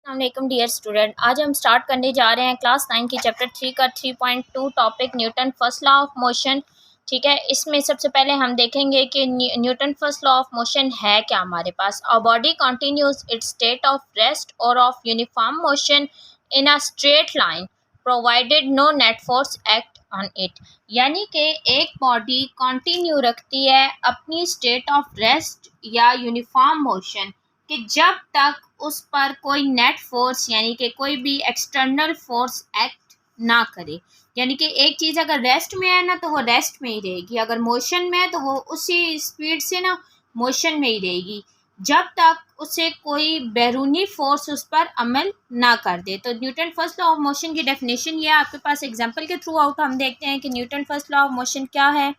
अस्सलाम dear student, आज हम स्टार्ट करने जा रहे हैं क्लास 9 की चैप्टर 3 का 3.2 topic Newton first law of motion. ठीक है, इसमें सबसे पहले हम देखेंगे कि Newton first law of motion है क्या हमारे पास। A body continues its state of rest और of uniform motion in a straight line provided no net force act on it. यानी कि एक बॉडी कंटिन्यू रखती है अपनी स्टेट ऑफ रेस्ट या यूनिफॉर्म मोशन कि जब तक उस पर कोई नेट फोर्स यानी कि कोई भी एक्सटर्नल फोर्स एक्ट ना करे। यानी कि एक चीज़ अगर रेस्ट में है ना तो वो रेस्ट में ही रहेगी, अगर मोशन में है तो वो उसी स्पीड से ना मोशन में ही रहेगी जब तक उसे कोई बैरूनी फोर्स उस पर अमल ना कर दे। तो Newton first law of motion की डेफिनेशन ये आपके पास एग्जांपल के थ्रू आउट हम देखते हैं कि Newton first law of motion क्या है।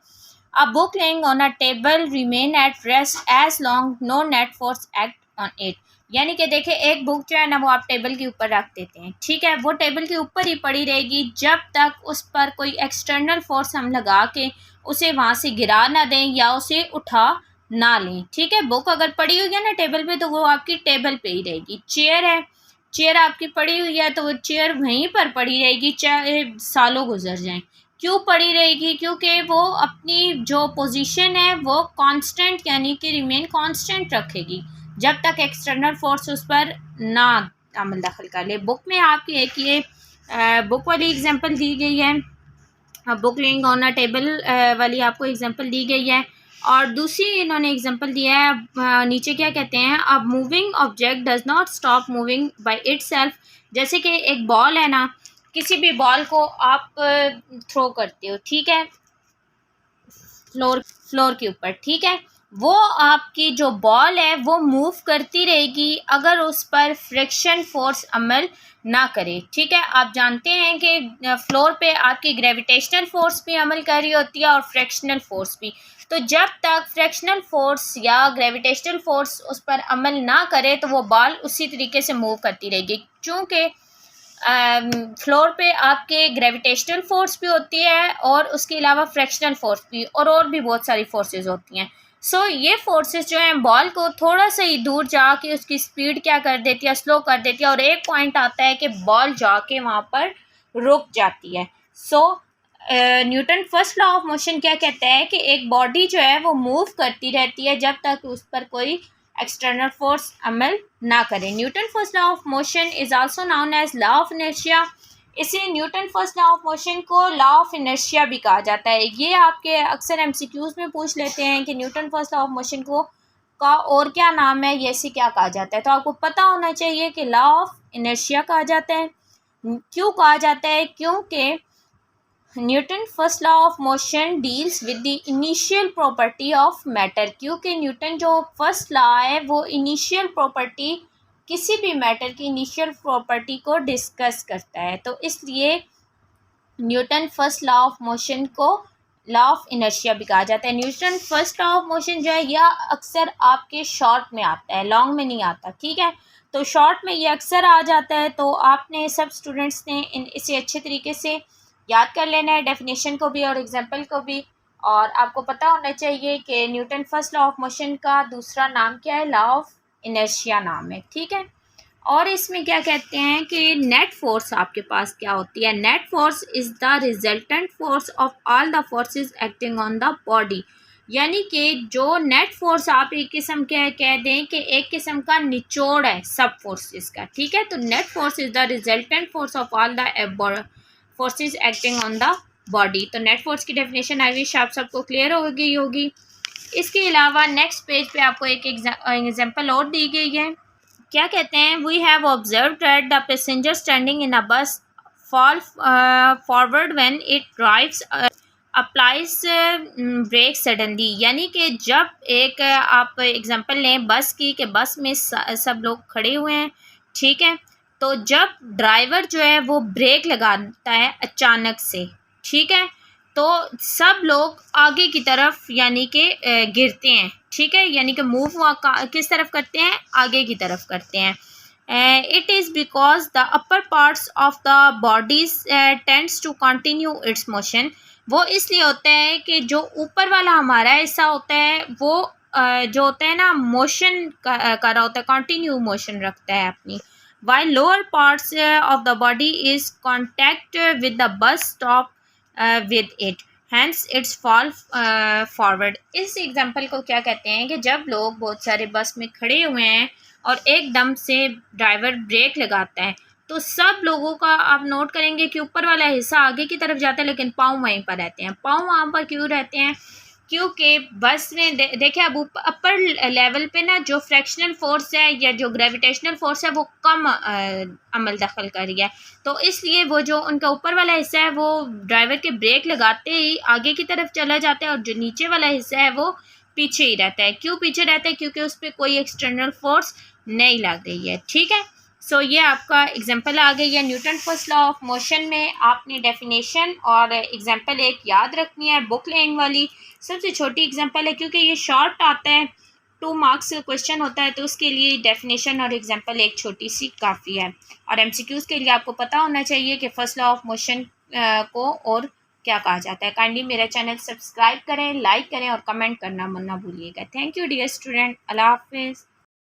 A book laying on a table remain at rest as long no net force act on it। यानी कि देखिए एक बुक जो है ना वो आप टेबल के ऊपर रख देते हैं, ठीक है, वो टेबल के ऊपर ही पड़ी रहेगी जब तक उस पर कोई एक्सटर्नल फोर्स हम लगा के उसे वहाँ से गिरा ना दें या उसे उठा ना लें। ठीक है, बुक अगर पड़ी हुई है ना टेबल पे तो वो आपकी टेबल पे ही रहेगी। चेयर है, चेयर आपकी पड़ी हुई है तो वो चेयर वहीं पर पड़ी रहेगी चाहे सालों गुजर जाएं। क्यों पड़ी रहेगी? क्योंकि वो अपनी जो पोजीशन है वो कांस्टेंट यानी कि रिमेन कांस्टेंट रखेगी जब तक एक्सटर्नल फोर्स उस पर ना अमल दखल कर ले। बुक में आपकी एक ये बुक वाली एग्जांपल दी गई है, book laying on a table वाली आपको एग्जांपल दी गई है, और दूसरी इन्होंने एग्जांपल दिया है नीचे क्या कहते हैं, अब moving object does not stop moving by itself. जैसे कि एक बॉल है ना, किसी भी बॉल को आप थ्रो करते हो, ठीक है, फ्लोर के ऊपर, ठीक है, वो आपकी जो बॉल है वो मूव करती रहेगी अगर उस पर फ्रिक्शन फोर्स अमल ना करे। ठीक है, आप जानते हैं कि फ्लोर पे आपकी ग्रेविटेशनल फोर्स भी अमल कर रही होती है और फ्रिक्शनल फोर्स भी। तो जब तक फ्रिक्शनल फोर्स या ग्रेविटेशनल फोर्स उस पर अमल ना करे तो वो बॉल उसी तरीके से मूव करती रहेगी। चूँकि फ्लोर पे आपके ग्रेविटेशनल फोर्स भी होती है और उसके अलावा फ्रैक्शनल फोर्स भी और भी बहुत सारी फोर्सेस होती हैं। सो ये फोर्सेस जो हैं बॉल को थोड़ा सा ही दूर जाके उसकी स्पीड क्या कर देती है, स्लो कर देती है, और एक पॉइंट आता है कि बॉल जाके वहाँ पर रुक जाती है। So Newton first law of motion क्या कहता है कि एक बॉडी जो है वो मूव करती रहती है जब तक उस पर कोई एक्सटर्नल फोर्स अमल ना करें। Newton first law of motion is also known as law of inertia. इसे Newton first law of motion को लॉ ऑफ इनर्शिया भी कहा जाता है। ये आपके अक्सर एमसीक्यूज में पूछ लेते हैं कि Newton first law of motion को का और क्या नाम है, ये इसे क्या कहा जाता है। तो आपको पता होना चाहिए कि लॉ ऑफ इनर्शिया कहा जाता है। क्यों कहा जाता है? क्योंकि Newton first law of motion deals with the initial property of matter. क्योंकि न्यूटन जो फर्स्ट लॉ है वो इनिशियल प्रॉपर्टी, किसी भी मैटर की इनिशियल प्रॉपर्टी को डिस्कस करता है, तो इसलिए Newton first law of motion को लॉ ऑफ इनर्शिया भी कहा जाता है। Newton first law of motion जो है यह अक्सर आपके शॉर्ट में आता है, लॉन्ग में नहीं आता, ठीक है, तो शॉर्ट में ये अक्सर आ जाता है। तो आपने सब स्टूडेंट्स ने इसे अच्छे तरीके से याद कर लेना है, डेफिनेशन को भी और एग्जाम्पल को भी। और आपको पता होना चाहिए कि Newton first law of motion का दूसरा नाम क्या है, लॉ ऑफ इनर्शिया नाम है, ठीक है। और इसमें क्या कहते हैं कि नेट फोर्स आपके पास क्या होती है, net force is the resultant force of all the forces acting on the body. यानी कि जो नेट फोर्स आप एक किस्म के कह दें कि एक किस्म का निचोड़ है सब फोर्सेस का, ठीक है। तो net force is the resultant force of all the forces acting on the body. तो नेट फोर्स की डेफिनेशन आई विश आप सबको क्लियर हो गई होगी। इसके अलावा नेक्स्ट पेज पे आपको एक एग्जाम्पल और दी गई है। क्या कहते हैं, we have observe that the passenger standing in a bus fall forward when it drives applies brake suddenly. यानी कि जब एक आप एग्जांपल लें बस की, कि बस में सब लोग खड़े हुए हैं, ठीक है, तो जब ड्राइवर जो है वो ब्रेक लगाता है अचानक से, ठीक है, तो सब लोग आगे की तरफ यानी कि गिरते हैं, ठीक है, यानी कि मूव किस तरफ करते हैं, आगे की तरफ करते हैं। It is because the upper parts of the bodies tends to continue its motion. वो इसलिए होता है कि जो ऊपर वाला हमारा हिस्सा होता है वो जो होता है ना मोशन कर रहा होता है, कंटिन्यू मोशन रखता है अपनी, while lower parts of the body is contact with the bus stop with it, hence its fall forward। इस एग्जांपल को क्या कहते हैं कि जब लोग बहुत सारे बस में खड़े हुए हैं और एकदम से ड्राइवर ब्रेक लगाता है तो सब लोगों का आप नोट करेंगे कि ऊपर वाला हिस्सा आगे की तरफ जाता है लेकिन पाँव वहीं पर रहते हैं। पाँव वहाँ पर क्यों रहते हैं? क्योंकि बस में देखिए अब अपर लेवल पे ना जो फ्रैक्शनल फोर्स है या जो ग्रेविटेशनल फोर्स है वो कम अमल दखल कर रही है, तो इसलिए वो जो उनका ऊपर वाला हिस्सा है वो ड्राइवर के ब्रेक लगाते ही आगे की तरफ चला जाता है और जो नीचे वाला हिस्सा है वो पीछे ही रहता है। क्यों पीछे रहता है? क्योंकि उस पर कोई एक्सटर्नल फोर्स नहीं लग रही है। ठीक है, सो ये आपका एग्जाम्पल आ गई है। Newton first law of motion में आपने डेफिनेशन और एग्जाम्पल एक याद रखनी है, बुक लेन वाली सबसे छोटी एग्जाम्पल है क्योंकि ये शॉर्ट आता है, 2 मार्क्स क्वेश्चन होता है, तो उसके लिए डेफिनेशन और एग्जाम्पल एक छोटी सी काफ़ी है। और एमसीक्यूज़ के लिए आपको पता होना चाहिए कि फर्स्ट लॉ ऑफ मोशन को और क्या कहा जाता है। काइंडली मेरा चैनल सब्सक्राइब करें, लाइक करें और कमेंट करना मत ना भूलिएगा। थैंक यू डियर स्टूडेंट, अल्लाह हाफिज़।